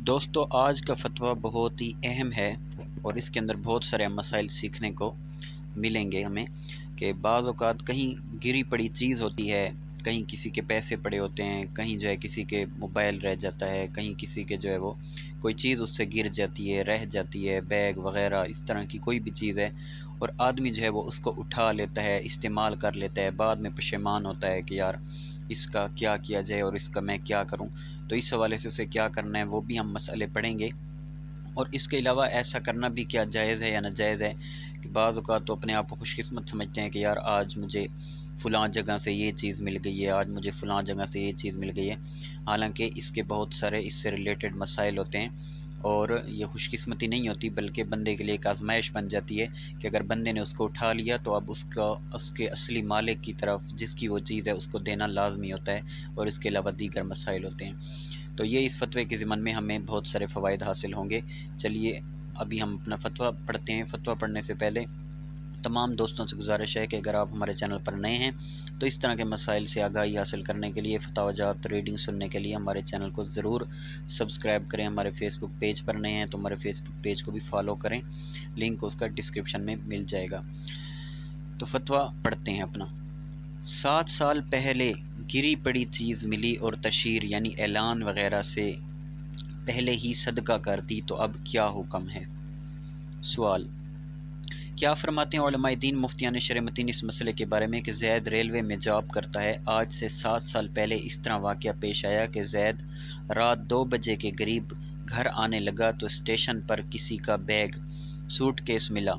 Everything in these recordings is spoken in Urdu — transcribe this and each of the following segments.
دوستو آج کا فتویٰ بہت ہی اہم ہے اور اس کے اندر بہت سارے مسائل سیکھنے کو ملیں گے ہمیں کہ بعض اوقات کہیں گری پڑی چیز ہوتی ہے، کہیں کسی کے پیسے پڑے ہوتے ہیں، کہیں جو ہے کسی کے موبائل رہ جاتا ہے، کہیں کسی کے جو ہے وہ کوئی چیز اس سے گر جاتی ہے، رہ جاتی ہے، بیگ وغیرہ اس طرح کی کوئی بھی چیز ہے اور آدمی جو ہے وہ اس کو اٹھا لیتا ہے، استعمال کر لیتا ہے، بعد میں پشیمان ہوتا ہے کہ یار اس کا کیا کیا جائے اور اس کا میں کیا کروں۔ تو اس حوالے سے اسے کیا کرنا ہے وہ بھی ہم مسئلے پڑھیں گے، اور اس کے علاوہ ایسا کرنا بھی کیا جائز ہے یا ناجائز ہے کہ بعض اوقات تو اپنے آپ کو خوش قسمت سمجھتے ہیں کہ یار آج مجھے فلاں جگہ سے یہ چیز مل گئی ہے، آج مجھے فلاں جگہ سے یہ چیز مل گئی ہے، حالانکہ اس کے بہت سارے اس سے ریلیٹڈ مسائل ہوتے ہیں اور یہ خوش قسمتی نہیں ہوتی بلکہ بندے کے لیے ایک آزمائش بن جاتی ہے کہ اگر بندے نے اس کو اٹھا لیا تو اب اس کے اصلی مالک کی طرف جس کی وہ چیز ہے اس کو دینا لازمی ہوتا ہے، اور اس کے علاوہ دیگر مسائل ہوتے ہیں۔ تو یہ اس فتوے کے ضمن میں ہمیں بہت سارے فوائد حاصل ہوں گے۔ چلیے ابھی ہم اپنا فتویٰ پڑھتے ہیں۔ فتویٰ پڑھنے سے پہلے تمام دوستوں سے گزارش ہے کہ اگر آپ ہمارے چینل پر نئے ہیں تو اس طرح کے مسائل سے آگاہی حاصل کرنے کے لیے، فتاوی جات ریڈنگ سننے کے لیے ہمارے چینل کو ضرور سبسکرائب کریں۔ ہمارے فیس بک پیج پر نئے ہیں تو ہمارے فیس بک پیج کو بھی فالو کریں، لنک اس کا ڈسکرپشن میں مل جائے گا۔ تو فتویٰ پڑھتے ہیں اپنا۔ 7 سال پہلے گری پڑی چیز ملی اور تشہیر یعنی اعلان وغیرہ سے پہلے ہی صدقہ کر دی تو اب کیا حکم ہے؟ سوال: کیا فرماتے ہیں علماء دین مفتیان شرع متین اس مسئلے کے بارے میں کہ زید ریلوے میں جاب کرتا ہے، آج سے 7 سال پہلے اس طرح واقعہ پیش آیا کہ زید رات 2 بجے کے قریب گھر آنے لگا تو اسٹیشن پر کسی کا بیگ سوٹ کیس ملا۔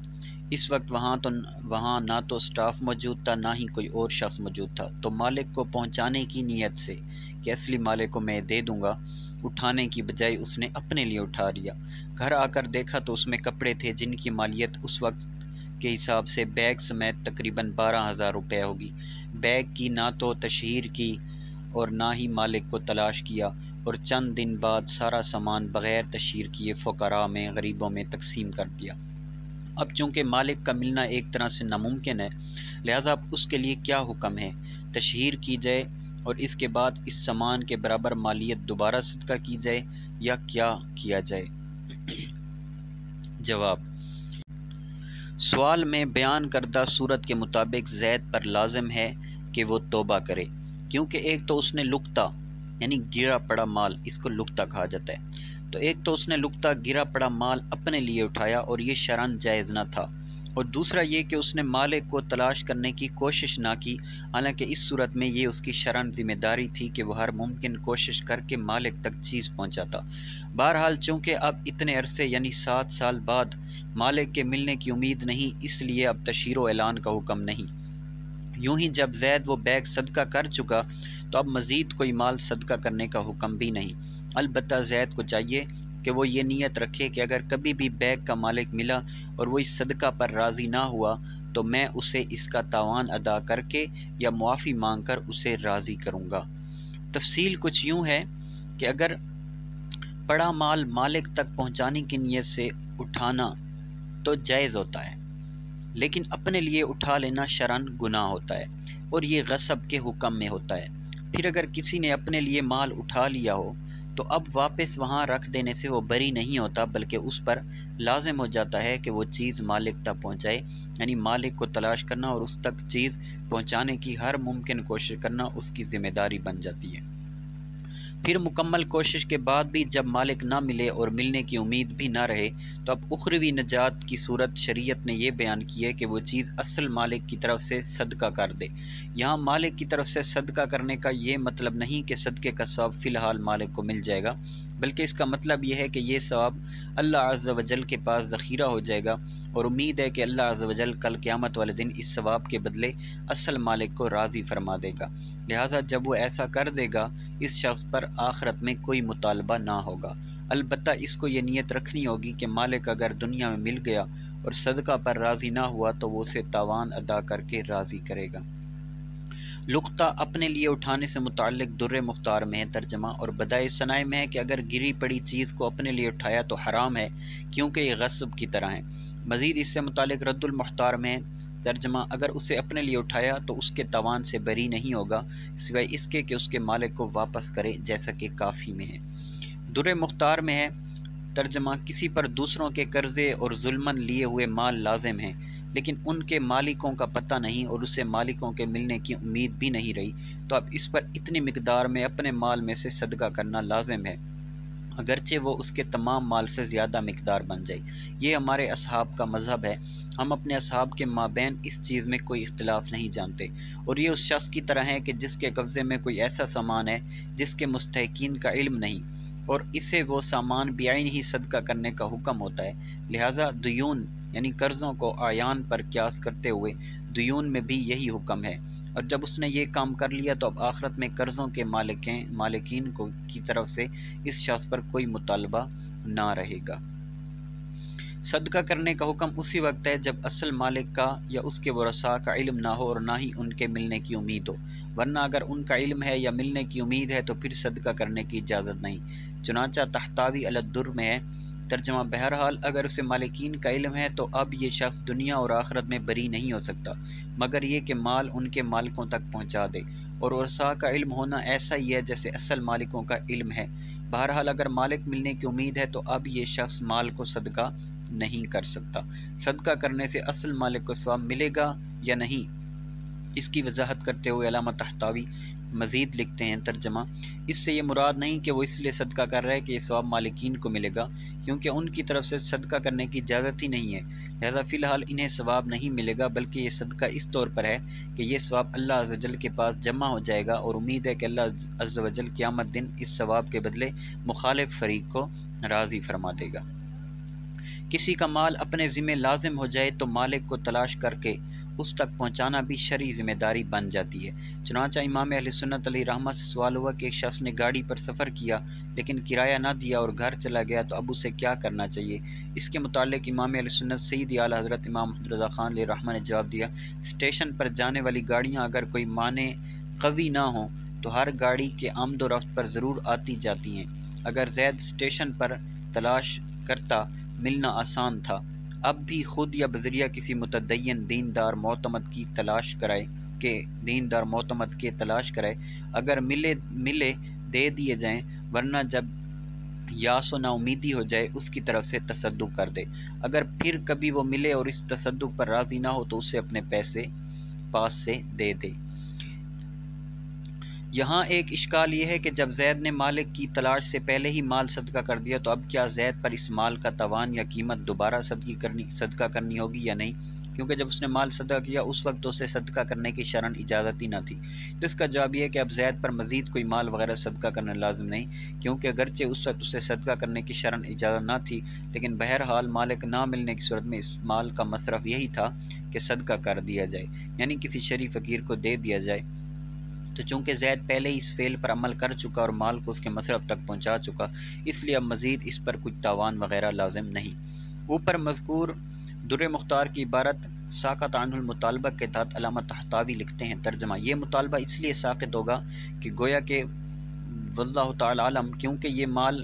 اس وقت وہاں نہ تو سٹاف موجود تھا نہ ہی کوئی اور شخص موجود تھا، تو مالک کو پہنچانے کی نیت سے کہ اصلی مالک کو میں دے دوں گا، اٹھانے کی بجائے اس نے اپنے لیے اٹھا لیا۔ گھر آ کر دیکھا تو اس میں کپڑے تھے جن کی مالیت اس وقت کے حساب سے بیگ سمیت تقریباً 12,000 روپے ہوگی۔ بیگ کی نہ تو تشہیر کی اور نہ ہی مالک کو تلاش کیا، اور چند دن بعد سارا سامان بغیر تشہیر کیے فقراء میں، غریبوں میں تقسیم کر دیا۔ اب چونکہ مالک کا ملنا ایک طرح سے ناممکن ہے، لہٰذا اب اس کے لیے کیا حکم ہے؟ تشہیر کی جائے اور اس کے بعد اس سامان کے برابر مالیت دوبارہ صدقہ کی جائے یا کیا کیا جائے؟ جواب: سوال میں بیان کردہ صورت کے مطابق زید پر لازم ہے کہ وہ توبہ کرے، کیونکہ ایک تو اس نے لقطہ یعنی گرا پڑا مال، اس کو لقطہ کہا جاتا ہے، تو ایک تو اس نے لقطہ گرا پڑا مال اپنے لیے اٹھایا اور یہ شرعاً جائز نہ تھا، اور دوسرا یہ کہ اس نے مالک کو تلاش کرنے کی کوشش نہ کی، حالانکہ اس صورت میں یہ اس کی شرعاً ذمہ داری تھی کہ وہ ہر ممکن کوشش کر کے مالک تک چیز پہنچاتا۔ بہرحال چونکہ اب اتنے عرصے یعنی 7 سال بعد مالک کے ملنے کی امید نہیں، اس لیے اب تشہیر و اعلان کا حکم نہیں۔ یوں ہی جب زید وہ بیگ صدقہ کر چکا تو اب مزید کوئی مال صدقہ کرنے کا حکم بھی نہیں۔ البتہ زید کو چاہیے کہ وہ یہ نیت رکھے کہ اگر کبھی بھی بیگ کا مالک ملا اور وہ اس صدقہ پر راضی نہ ہوا تو میں اسے اس کا تاوان ادا کر کے یا معافی مانگ کر اسے راضی کروں گا۔ تفصیل کچھ یوں ہے کہ اگر پڑا مال مالک تک پہنچانے کی نیت سے اٹھانا تو جائز ہوتا ہے، لیکن اپنے لیے اٹھا لینا شرعاً گناہ ہوتا ہے اور یہ غصب کے حکم میں ہوتا ہے۔ پھر اگر کسی نے اپنے لیے مال اٹھا لیا ہو تو اب واپس وہاں رکھ دینے سے وہ بری نہیں ہوتا، بلکہ اس پر لازم ہو جاتا ہے کہ وہ چیز مالک تک پہنچائے، یعنی مالک کو تلاش کرنا اور اس تک چیز پہنچانے کی ہر ممکن کوشش کرنا اس کی ذمہ داری بن جاتی ہے۔ پھر مکمل کوشش کے بعد بھی جب مالک نہ ملے اور ملنے کی امید بھی نہ رہے تو اب اخروی نجات کی صورت شریعت نے یہ بیان کی ہے کہ وہ چیز اصل مالک کی طرف سے صدقہ کر دے۔ یہاں مالک کی طرف سے صدقہ کرنے کا یہ مطلب نہیں کہ صدقے کا ثواب فی الحال مالک کو مل جائے گا، بلکہ اس کا مطلب یہ ہے کہ یہ ثواب اللہ عز و جل کے پاس ذخیرہ ہو جائے گا، اور امید ہے کہ اللہ عز و جل کل قیامت والے دن اس ثواب کے بدلے اصل مالک کو راضی فرما دے گا۔ لہٰذا جب وہ ایسا کر دے گا اس شخص پر آخرت میں کوئی مطالبہ نہ ہوگا۔ البتہ اس کو یہ نیت رکھنی ہوگی کہ مالک اگر دنیا میں مل گیا اور صدقہ پر راضی نہ ہوا تو وہ اسے تاوان ادا کر کے راضی کرے گا۔ لقطہ اپنے لیے اٹھانے سے متعلق در مختار میں ہے ترجمہ، اور بدائع ثناء میں ہے کہ اگر گری پڑی چیز کو اپنے لیے اٹھایا تو حرام ہے کیونکہ یہ غصب کی طرح ہے۔ مزید اس سے متعلق رد المختار میں ہے ترجمہ، اگر اسے اپنے لیے اٹھایا تو اس کے تاوان سے بری نہیں ہوگا سوائے اس کے کہ اس کے مالک کو واپس کرے، جیسا کہ کافی میں ہے۔ در مختار میں ہے ترجمہ، کسی پر دوسروں کے قرضے اور ظلماً لیے ہوئے مال لازم ہیں لیکن ان کے مالکوں کا پتہ نہیں اور اسے مالکوں کے ملنے کی امید بھی نہیں رہی، تو اب اس پر اتنی مقدار میں اپنے مال میں سے صدقہ کرنا لازم ہے، اگرچہ وہ اس کے تمام مال سے زیادہ مقدار بن جائے۔ یہ ہمارے اصحاب کا مذہب ہے، ہم اپنے اصحاب کے مابین اس چیز میں کوئی اختلاف نہیں جانتے، اور یہ اس شخص کی طرح ہے کہ جس کے قبضے میں کوئی ایسا سامان ہے جس کے مستحقین کا علم نہیں، اور اسے وہ سامان بعین ہی صدقہ کرنے کا حکم ہوتا ہے۔ لہٰذا دیون یعنی قرضوں کو اعیان پر قیاس کرتے ہوئے دیون میں بھی یہی حکم ہے، اور جب اس نے یہ کام کر لیا تو اب آخرت میں قرضوں کے مالکین کی طرف سے اس شخص پر کوئی مطالبہ نہ رہے گا۔ صدقہ کرنے کا حکم اسی وقت ہے جب اصل مالک کا یا اس کے ورثاء کا علم نہ ہو اور نہ ہی ان کے ملنے کی امید ہو، ورنہ اگر ان کا علم ہے یا ملنے کی امید ہے تو پھر صدقہ کرنے کی اجازت نہیں۔ چنانچہ تحتاوی علی الدر میں ہے ترجمہ، بہرحال اگر اسے مالکین کا علم ہے تو اب یہ شخص دنیا اور آخرت میں بری نہیں ہو سکتا مگر یہ کہ مال ان کے مالکوں تک پہنچا دے، اور ورثاء کا علم ہونا ایسا ہی ہے جیسے اصل مالکوں کا علم ہے۔ بہرحال اگر مالک ملنے کی امید ہے تو اب یہ شخص مال کو صدقہ نہیں کر سکتا۔ صدقہ کرنے سے اصل مالک کو ثواب ملے گا یا نہیں، اس کی وضاحت کرتے ہوئے علامہ تحتاوی مزید لکھتے ہیں ترجمہ، اس سے یہ مراد نہیں کہ وہ اس لیے صدقہ کر رہا ہے کہ یہ ثواب مالکین کو ملے گا، کیونکہ ان کی طرف سے صدقہ کرنے کی اجازت ہی نہیں ہے، لہذا فی الحال انہیں ثواب نہیں ملے گا، بلکہ یہ صدقہ اس طور پر ہے کہ یہ ثواب اللہ عز و جل کے پاس جمع ہو جائے گا، اور امید ہے کہ اللہ عز و جل قیامت دن اس ثواب کے بدلے مخالف فریق کو راضی فرما دے گا۔ کسی کا مال اپنے ذمہ لازم ہو جائے تو مالک کو تلاش کر کے اس تک پہنچانا بھی شرعی ذمہ داری بن جاتی ہے۔ چنانچہ امام اہل سنت علیہ رحمہ سے سوال ہوا کہ ایک شخص نے گاڑی پر سفر کیا لیکن کرایہ نہ دیا اور گھر چلا گیا تو اب اسے کیا کرنا چاہیے؟ اس کے متعلق امام اہل سنت سید اعلیٰ حضرت امام محمد رضا خان علیہ رحمہ نے جواب دیا، اسٹیشن پر جانے والی گاڑیاں اگر کوئی معنی قوی نہ ہوں تو ہر گاڑی کے آمد و رفت پر ضرور آتی جاتی ہیں۔ اگر زید اسٹیشن پر تلاش کرتا ملنا آسان تھا، اب بھی خود یا بذریعہ کسی متدین دیندار معتمد کی تلاش کرائے، اگر ملے دے دیے جائیں، ورنہ جب یاس و نا امیدی ہو جائے اس کی طرف سے تصدق کر دے، اگر پھر کبھی وہ ملے اور اس تصدق پر راضی نہ ہو تو اسے اپنے پیسے پاس سے دے دے۔ یہاں ایک اشکال یہ ہے کہ جب زید نے مالک کی تلاش سے پہلے ہی مال صدقہ کر دیا تو اب کیا زید پر اس مال کا تاوان یا قیمت دوبارہ صدقہ کرنی ہوگی یا نہیں؟ کیونکہ جب اس نے مال صدقہ کیا اس وقت تو اسے صدقہ کرنے کی شرعاً اجازت ہی نہ تھی۔ تو اس کا جواب یہ ہے کہ اب زید پر مزید کوئی مال وغیرہ صدقہ کرنا لازم نہیں، کیونکہ اگرچہ اس وقت اسے صدقہ کرنے کی شرعاً اجازت نہ تھی، لیکن بہرحال مالک نہ ملنے کی صورت میں اس مال کا مصرف یہی تھا کہ صدقہ کر دیا جائے، یعنی کسی شریف فقیر کو دے دیا جائے۔ تو چونکہ زید پہلے ہی اس فعل پر عمل کر چکا اور مال کو اس کے مصرف تک پہنچا چکا، اس لیے اب مزید اس پر کچھ تاوان وغیرہ لازم نہیں۔ اوپر مذکور در مختار کی عبارت ساقط عنہ المطالبہ کے تحت علامہ تحتاوی لکھتے ہیں ترجمہ، یہ مطالبہ اس لیے ساقط ہوگا کہ گویا کہ واللہ تعالی عالم، کیونکہ یہ مال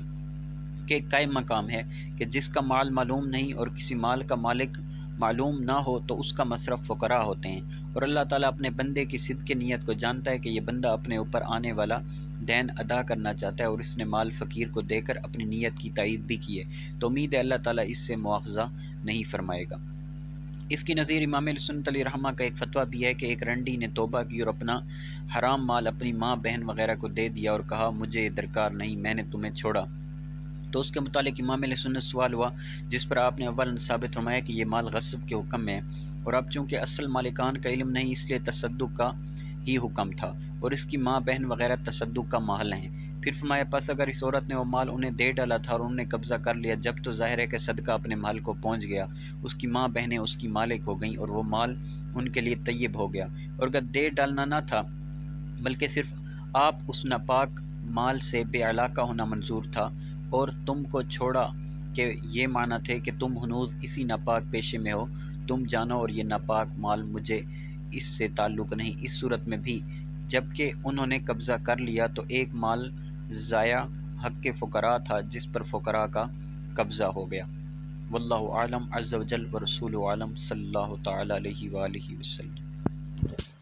کے قائم مقام ہے کہ جس کا مال معلوم نہیں اور کسی مال کا مالک معلوم نہ ہو تو اس کا مصرف فقراء ہوتے ہیں، اور اللہ تعالیٰ اپنے بندے کی صدق نیت کو جانتا ہے کہ یہ بندہ اپنے اوپر آنے والا دین ادا کرنا چاہتا ہے اور اس نے مال فقیر کو دے کر اپنی نیت کی تائید بھی کی ہے، تو امید ہے اللہ تعالیٰ اس سے مواخذہ نہیں فرمائے گا۔ اس کی نظیر امام اہل سنت علیہ رحمہ کا ایک فتویٰ بھی ہے کہ ایک رنڈی نے توبہ کی اور اپنا حرام مال اپنی ماں بہن وغیرہ کو دے دیا اور کہا مجھے درکار نہیں، میں نے تمہیں چھوڑا، تو اس کے متعلق امام اہل سنت سوال ہوا، جس پر آپ نے اولا ثابت فرمایا کہ یہ مال غصب کے حکم میں ہے، اور اب چونکہ اصل مالکان کا علم نہیں اس لیے تصدق کا ہی حکم تھا، اور اس کی ماں بہن وغیرہ تصدق کا محل ہیں۔ پھر فرمایا پس اگر اس عورت نے وہ مال انہیں دے ڈالا تھا اور انہوں نے قبضہ کر لیا، جب تو ظاہر ہے کہ صدقہ اپنے محل کو پہنچ گیا، اس کی ماں بہنیں اس کی مالک ہو گئیں اور وہ مال ان کے لیے طیب ہو گیا، اور اگر دے ڈالنا نہ تھا بلکہ صرف آپ اس ناپاک مال سے بے علاقہ ہونا منظور تھا اور تم کو چھوڑا کہ یہ معنی تھے کہ تم ہنوز اسی ناپاک پیشے میں ہو، تم جانو اور یہ ناپاک مال مجھے اس سے تعلق نہیں، اس صورت میں بھی جب کہ انہوں نے قبضہ کر لیا تو ایک مال ضائع حق کے فقراء تھا جس پر فقراء کا قبضہ ہو گیا۔ واللہ اعلم عز و جل و رسول عالم صلی اللہ تعالی علیہ وآلہ وسلم۔